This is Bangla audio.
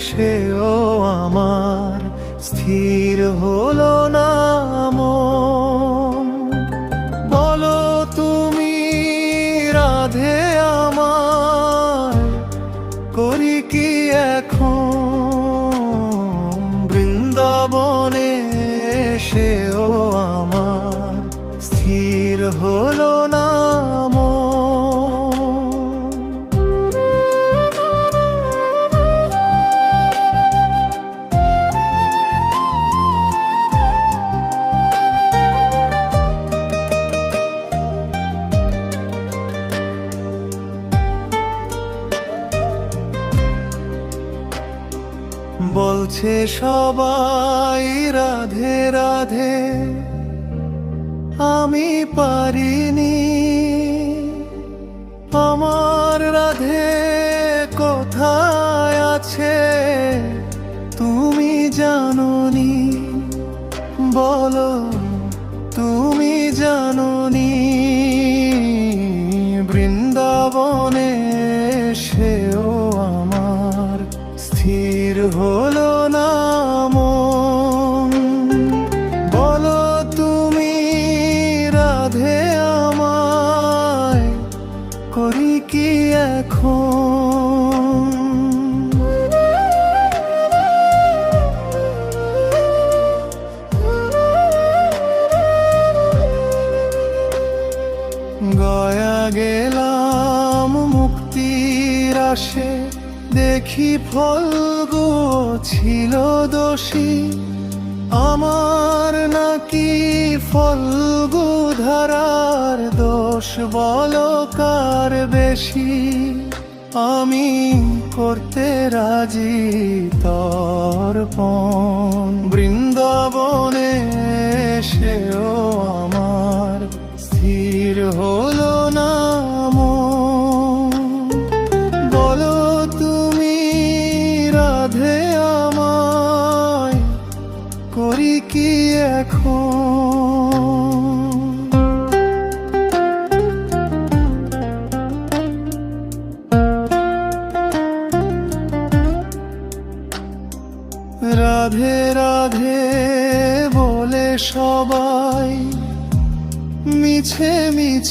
সেও আমার স্থির হলো না মন। বলো তুমি রাধে আমার, করি কি এখন? বৃন্দাবনে সেও আমার স্থির হলো না মন। বলছে সবাই রাধে রাধে, আমি পারিনি। আমার রাধে কোথায় আছে তুমি জানোনি? বলো তুমি জানোনি? বৃন্দাবনে সেও আমার স্থির হলো না মন। বলো তুমি রাধে আমায়, করি কি এখন? গয়া গেলাম মুক্তির আশে, দেখি ফলগু ছিল দোষী। আমার নাকি ফলগু ধারার দোষ, বলো কার বেশি? আমি করতে রাজি তর্পণ। বৃন্দাবনে সেও আমার স্থির হলো